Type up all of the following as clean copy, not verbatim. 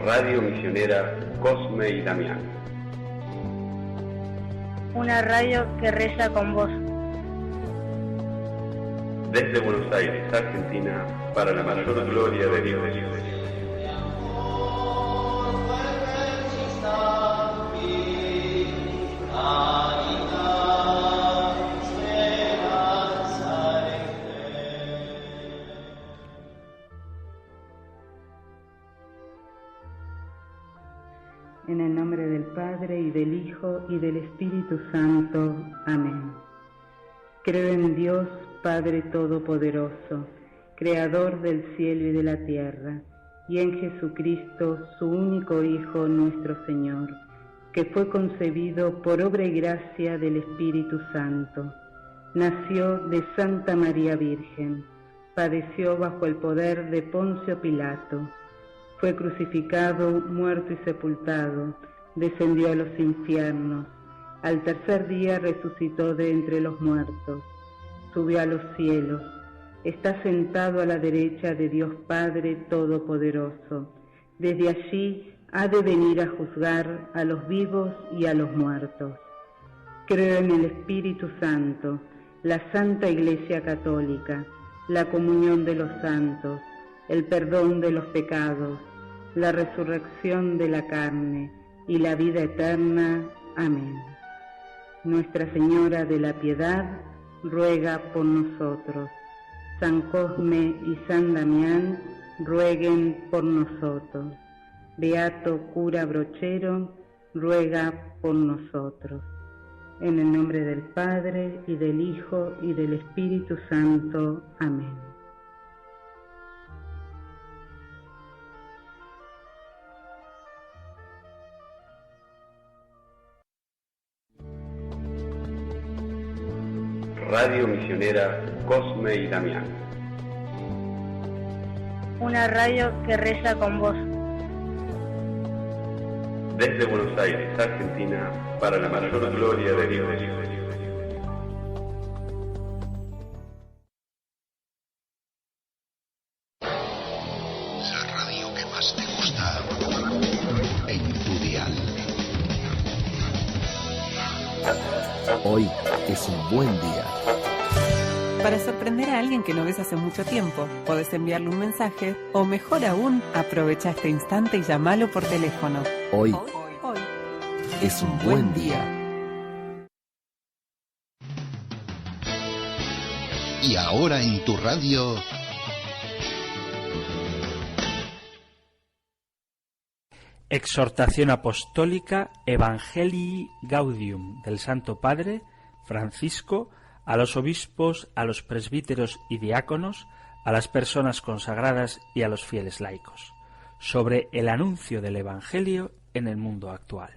Radio Misionera Cosme y Damián. Una radio que reza con vos. Desde Buenos Aires, Argentina, para la mayor gloria de Dios. En el nombre del Padre, y del Hijo, y del Espíritu Santo. Amén. Creo en Dios, Padre Todopoderoso, Creador del cielo y de la tierra, y en Jesucristo, su único Hijo, nuestro Señor, que fue concebido por obra y gracia del Espíritu Santo. Nació de Santa María Virgen, padeció bajo el poder de Poncio Pilato, fue crucificado, muerto y sepultado, descendió a los infiernos, al tercer día resucitó de entre los muertos, subió a los cielos, está sentado a la derecha de Dios Padre Todopoderoso, desde allí ha de venir a juzgar a los vivos y a los muertos. Creo en el Espíritu Santo, la Santa Iglesia Católica, la comunión de los santos, el perdón de los pecados, la resurrección de la carne y la vida eterna. Amén. Nuestra Señora de la Piedad, ruega por nosotros. San Cosme y San Damián, rueguen por nosotros. Beato cura Brochero, ruega por nosotros. En el nombre del Padre, y del Hijo, y del Espíritu Santo. Amén. Radio Misionera Cosme y Damián. Una radio que reza con vos. Desde Buenos Aires, Argentina, para la mayor gloria de Dios. La radio que más te gusta en tu dial. Hoy es un buen día. Para sorprender a alguien que no ves hace mucho tiempo, podés enviarle un mensaje o, mejor aún, aprovecha este instante y llámalo por teléfono. Hoy es un buen día. Y ahora en tu radio, Exhortación Apostólica Evangelii Gaudium del Santo Padre Francisco a los obispos, a los presbíteros y diáconos, a las personas consagradas y a los fieles laicos, sobre el anuncio del Evangelio en el mundo actual.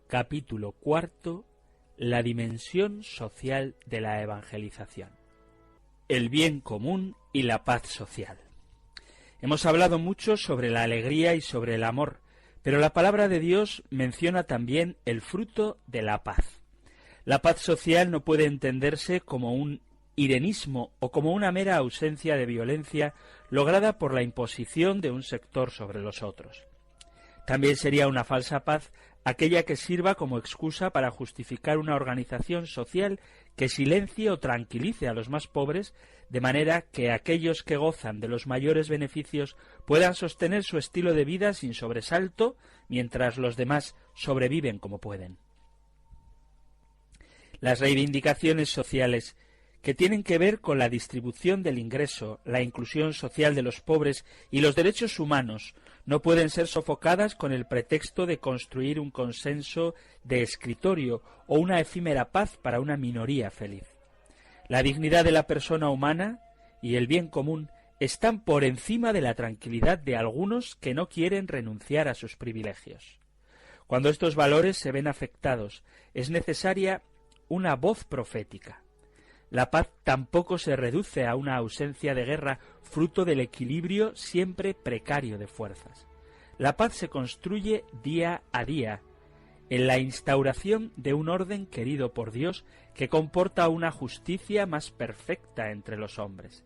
Capítulo cuarto. La dimensión social de la evangelización. El bien común y la paz social. Hemos hablado mucho sobre la alegría y sobre el amor, pero la palabra de Dios menciona también el fruto de la paz. La paz social no puede entenderse como un irenismo o como una mera ausencia de violencia lograda por la imposición de un sector sobre los otros. También sería una falsa paz aquella que sirva como excusa para justificar una organización social que silencie o tranquilice a los más pobres, de manera que aquellos que gozan de los mayores beneficios puedan sostener su estilo de vida sin sobresalto, mientras los demás sobreviven como pueden. Las reivindicaciones sociales que tienen que ver con la distribución del ingreso, la inclusión social de los pobres y los derechos humanos no pueden ser sofocadas con el pretexto de construir un consenso de escritorio o una efímera paz para una minoría feliz. La dignidad de la persona humana y el bien común están por encima de la tranquilidad de algunos que no quieren renunciar a sus privilegios. Cuando estos valores se ven afectados, es necesaria una voz profética. La paz tampoco se reduce a una ausencia de guerra fruto del equilibrio siempre precario de fuerzas. La paz se construye día a día, en la instauración de un orden querido por Dios que comporta una justicia más perfecta entre los hombres.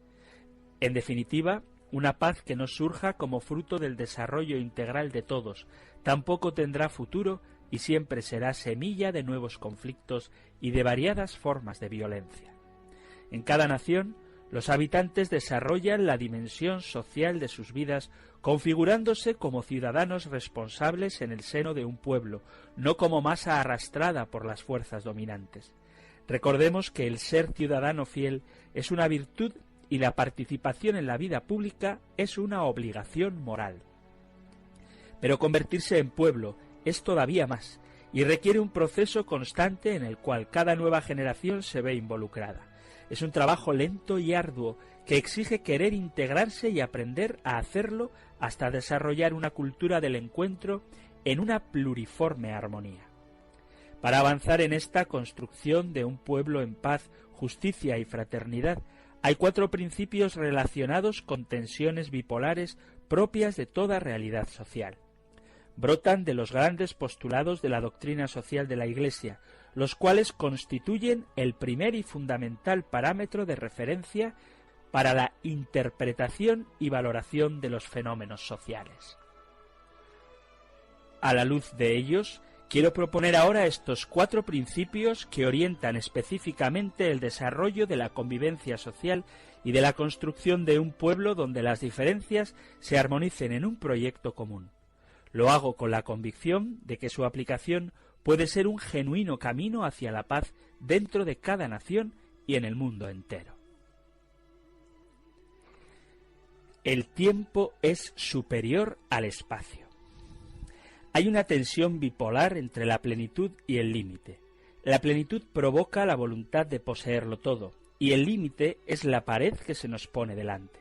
En definitiva, Una paz que no surja como fruto del desarrollo integral de todos, tampoco tendrá futuro y siempre será semilla de nuevos conflictos y de variadas formas de violencia. En cada nación, los habitantes desarrollan la dimensión social de sus vidas configurándose como ciudadanos responsables en el seno de un pueblo, no como masa arrastrada por las fuerzas dominantes. Recordemos que el ser ciudadano fiel es una virtud y la participación en la vida pública es una obligación moral. Pero convertirse en pueblo es todavía más y requiere un proceso constante en el cual cada nueva generación se ve involucrada. Es un trabajo lento y arduo que exige querer integrarse y aprender a hacerlo hasta desarrollar una cultura del encuentro en una pluriforme armonía. Para avanzar en esta construcción de un pueblo en paz, justicia y fraternidad, hay 4 principios relacionados con tensiones bipolares propias de toda realidad social. Brotan de los grandes postulados de la doctrina social de la Iglesia, los cuales constituyen el primer y fundamental parámetro de referencia para la interpretación y valoración de los fenómenos sociales. A la luz de ellos, quiero proponer ahora estos 4 principios que orientan específicamente el desarrollo de la convivencia social y de la construcción de un pueblo donde las diferencias se armonicen en un proyecto común. Lo hago con la convicción de que su aplicación puede ser un genuino camino hacia la paz dentro de cada nación y en el mundo entero. El tiempo es superior al espacio. Hay una tensión bipolar entre la plenitud y el límite. La plenitud provoca la voluntad de poseerlo todo, y el límite es la pared que se nos pone delante.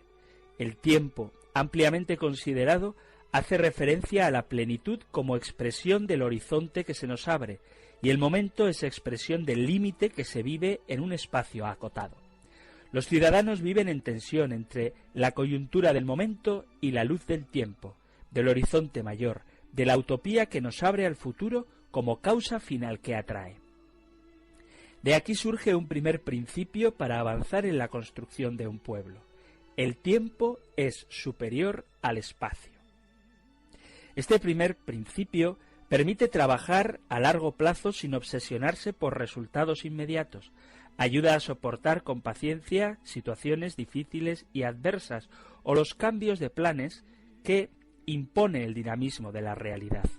El tiempo, ampliamente considerado, hace referencia a la plenitud como expresión del horizonte que se nos abre, y el momento es expresión del límite que se vive en un espacio acotado. Los ciudadanos viven en tensión entre la coyuntura del momento y la luz del tiempo, del horizonte mayor, de la utopía que nos abre al futuro como causa final que atrae. De aquí surge un primer principio para avanzar en la construcción de un pueblo. El tiempo es superior al espacio. Este primer principio permite trabajar a largo plazo sin obsesionarse por resultados inmediatos. Ayuda a soportar con paciencia situaciones difíciles y adversas o los cambios de planes que impone el dinamismo de la realidad.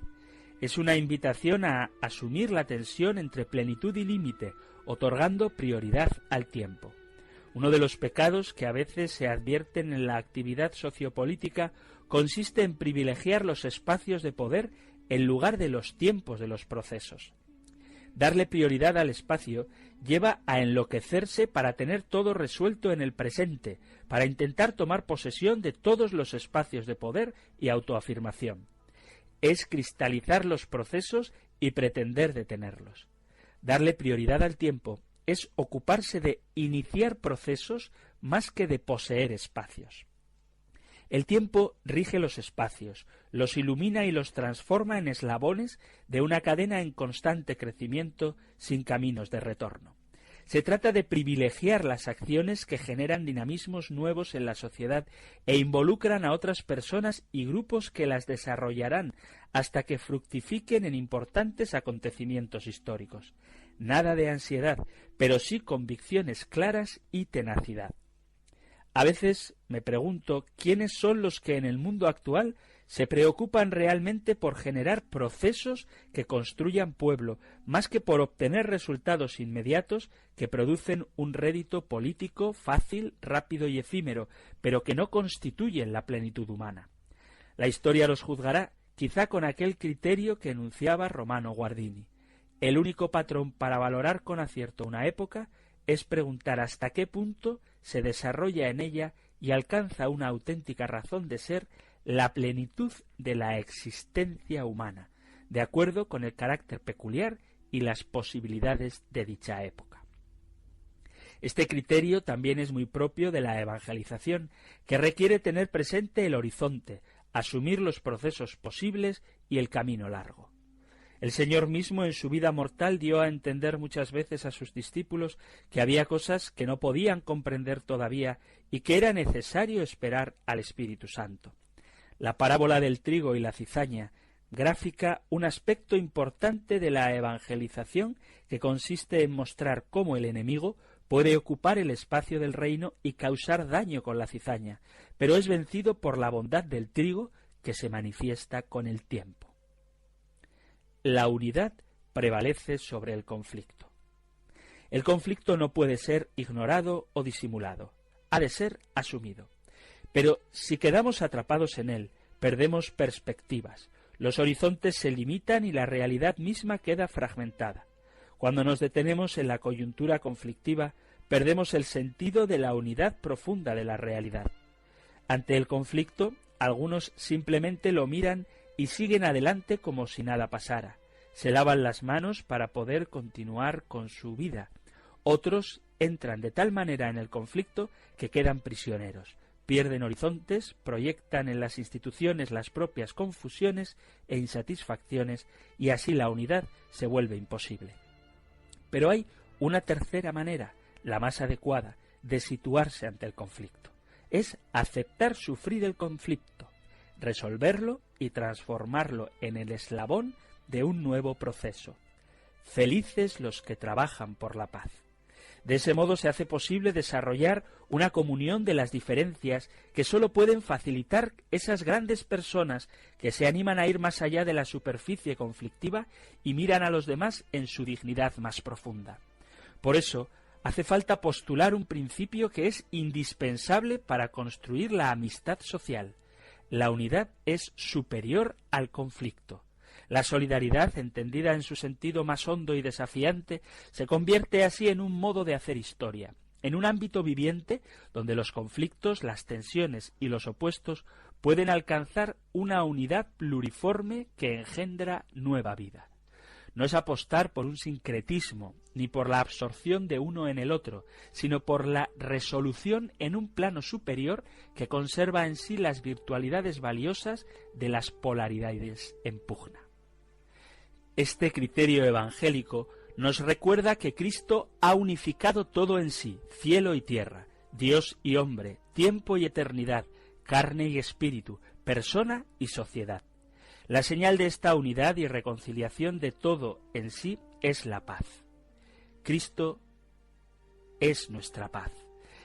Es una invitación a asumir la tensión entre plenitud y límite, otorgando prioridad al tiempo. Uno de los pecados que a veces se advierten en la actividad sociopolítica consiste en privilegiar los espacios de poder en lugar de los tiempos de los procesos. Darle prioridad al espacio lleva a enloquecerse para tener todo resuelto en el presente, para intentar tomar posesión de todos los espacios de poder y autoafirmación. Es cristalizar los procesos y pretender detenerlos. Darle prioridad al tiempo es ocuparse de iniciar procesos más que de poseer espacios. El tiempo rige los espacios, los ilumina y los transforma en eslabones de una cadena en constante crecimiento sin caminos de retorno. Se trata de privilegiar las acciones que generan dinamismos nuevos en la sociedad e involucran a otras personas y grupos que las desarrollarán hasta que fructifiquen en importantes acontecimientos históricos. Nada de ansiedad, pero sí convicciones claras y tenacidad. A veces me pregunto quiénes son los que en el mundo actual se preocupan realmente por generar procesos que construyan pueblo, más que por obtener resultados inmediatos que producen un rédito político fácil, rápido y efímero, pero que no constituyen la plenitud humana. La historia los juzgará, quizá con aquel criterio que enunciaba Romano Guardini. El único patrón para valorar con acierto una época es preguntar hasta qué punto se desarrolla en ella y alcanza una auténtica razón de ser la plenitud de la existencia humana, de acuerdo con el carácter peculiar y las posibilidades de dicha época. Este criterio también es muy propio de la evangelización, que requiere tener presente el horizonte, asumir los procesos posibles y el camino largo. El Señor mismo en su vida mortal dio a entender muchas veces a sus discípulos que había cosas que no podían comprender todavía y que era necesario esperar al Espíritu Santo. La parábola del trigo y la cizaña gráfica un aspecto importante de la evangelización que consiste en mostrar cómo el enemigo puede ocupar el espacio del reino y causar daño con la cizaña, pero es vencido por la bondad del trigo que se manifiesta con el tiempo. La unidad prevalece sobre el conflicto. El conflicto no puede ser ignorado o disimulado, ha de ser asumido. Pero si quedamos atrapados en él, perdemos perspectivas, los horizontes se limitan y la realidad misma queda fragmentada. Cuando nos detenemos en la coyuntura conflictiva, perdemos el sentido de la unidad profunda de la realidad. Ante el conflicto, algunos simplemente lo miran y siguen adelante como si nada pasara. Se lavan las manos para poder continuar con su vida. Otros entran de tal manera en el conflicto que quedan prisioneros. Pierden horizontes, proyectan en las instituciones las propias confusiones e insatisfacciones y así la unidad se vuelve imposible. Pero hay una tercera manera, la más adecuada, de situarse ante el conflicto. Es aceptar sufrir el conflicto, resolverlo y transformarlo en el eslabón de un nuevo proceso. Felices los que trabajan por la paz. De ese modo se hace posible desarrollar una comunión de las diferencias que sólo pueden facilitar esas grandes personas que se animan a ir más allá de la superficie conflictiva y miran a los demás en su dignidad más profunda. Por eso, hace falta postular un principio que es indispensable para construir la amistad social. La unidad es superior al conflicto. La solidaridad, entendida en su sentido más hondo y desafiante, se convierte así en un modo de hacer historia, en un ámbito viviente donde los conflictos, las tensiones y los opuestos pueden alcanzar una unidad pluriforme que engendra nueva vida. No es apostar por un sincretismo, ni por la absorción de uno en el otro, sino por la resolución en un plano superior que conserva en sí las virtualidades valiosas de las polaridades en pugna. Este criterio evangélico nos recuerda que Cristo ha unificado todo en sí, cielo y tierra, Dios y hombre, tiempo y eternidad, carne y espíritu, persona y sociedad. La señal de esta unidad y reconciliación de todo en sí es la paz. Cristo es nuestra paz.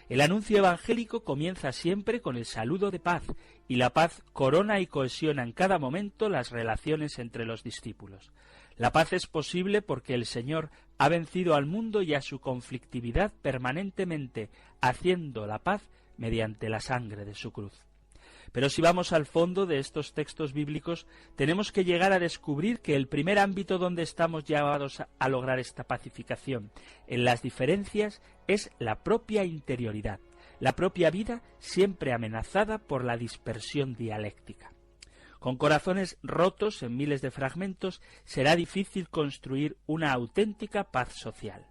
El anuncio evangélico comienza siempre con el saludo de paz, y la paz corona y cohesiona en cada momento las relaciones entre los discípulos. La paz es posible porque el Señor ha vencido al mundo y a su conflictividad permanentemente, haciendo la paz mediante la sangre de su cruz. Pero si vamos al fondo de estos textos bíblicos, tenemos que llegar a descubrir que el primer ámbito donde estamos llamados a lograr esta pacificación en las diferencias es la propia interioridad, la propia vida siempre amenazada por la dispersión dialéctica. Con corazones rotos en miles de fragmentos, será difícil construir una auténtica paz social.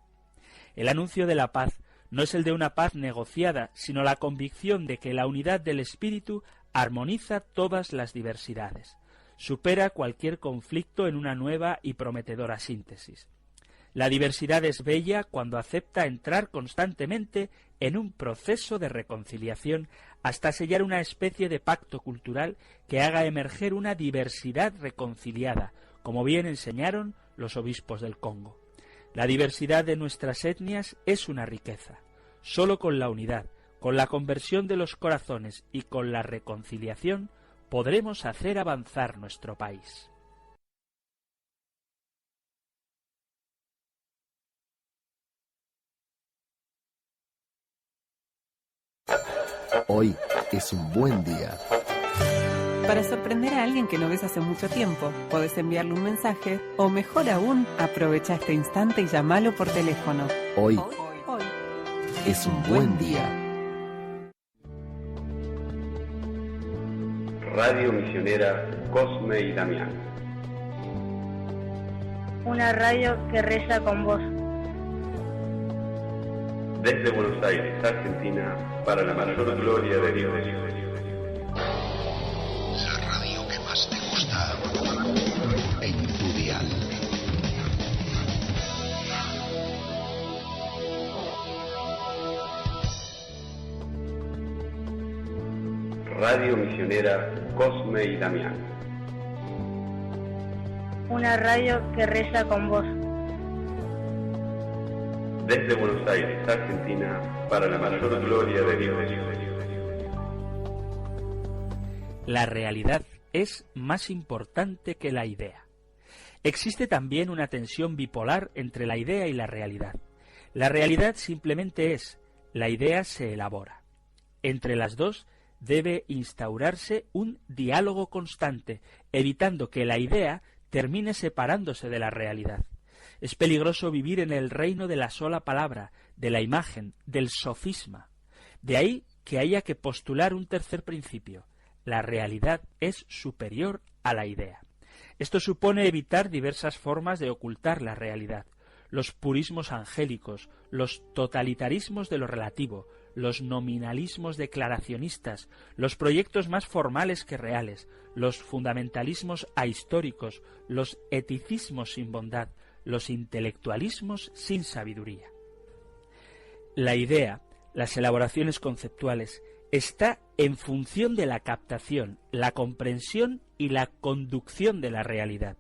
El anuncio de la paz no es el de una paz negociada, sino la convicción de que la unidad del espíritu armoniza todas las diversidades, supera cualquier conflicto en una nueva y prometedora síntesis. La diversidad es bella cuando acepta entrar constantemente en un proceso de reconciliación hasta sellar una especie de pacto cultural que haga emerger una diversidad reconciliada, como bien enseñaron los obispos del Congo. La diversidad de nuestras etnias es una riqueza. Solo con la unidad, con la conversión de los corazones y con la reconciliación podremos hacer avanzar nuestro país. Hoy es un buen día. Para sorprender a alguien que no ves hace mucho tiempo, podés enviarle un mensaje o, mejor aún, aprovecha este instante y llamalo por teléfono. Hoy es un buen día. Radio Misionera Cosme y Damián. Una radio que reza con vos. Desde Buenos Aires, Argentina, para la mayor gloria de Dios. La radio que más te gusta en tu dial. Radio Misionera Cosme y Damián. Una radio que reza con vos. Desde Buenos Aires, Argentina, para la mayor gloria de Dios. La realidad es más importante que la idea. Existe también una tensión bipolar entre la idea y la realidad. La realidad simplemente es, la idea se elabora. Entre las dos debe instaurarse un diálogo constante, evitando que la idea termine separándose de la realidad. Es peligroso vivir en el reino de la sola palabra, de la imagen, del sofisma. De ahí que haya que postular un tercer principio. La realidad es superior a la idea. Esto supone evitar diversas formas de ocultar la realidad. Los purismos angélicos, los totalitarismos de lo relativo, los nominalismos declaracionistas, los proyectos más formales que reales, los fundamentalismos ahistóricos, los eticismos sin bondad, los intelectualismos sin sabiduría. La idea, las elaboraciones conceptuales, está en función de la captación, la comprensión y la conducción de la realidad.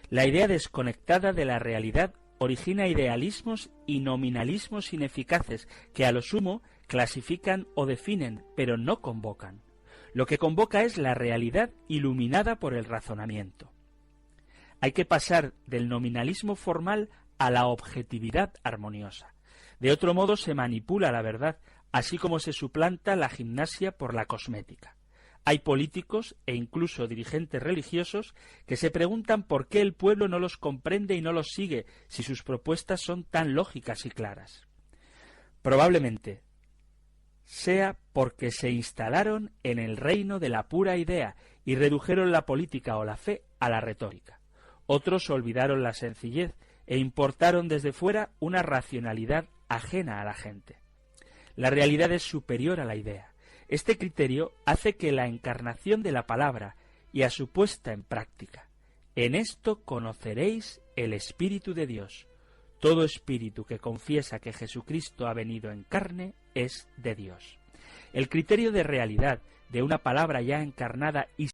La idea desconectada de la realidad origina idealismos y nominalismos ineficaces que a lo sumo clasifican o definen, pero no convocan. Lo que convoca es la realidad iluminada por el razonamiento. Hay que pasar del nominalismo formal a la objetividad armoniosa. De otro modo se manipula la verdad, así como se suplanta la gimnasia por la cosmética. Hay políticos e incluso dirigentes religiosos que se preguntan por qué el pueblo no los comprende y no los sigue si sus propuestas son tan lógicas y claras. Probablemente sea porque se instalaron en el reino de la pura idea y redujeron la política o la fe a la retórica. Otros olvidaron la sencillez e importaron desde fuera una racionalidad ajena a la gente. La realidad es superior a la idea. Este criterio hace que la encarnación de la palabra y a su puesta en práctica. En esto conoceréis el Espíritu de Dios. Todo espíritu que confiesa que Jesucristo ha venido en carne es de Dios. El criterio de realidad de una palabra ya encarnada y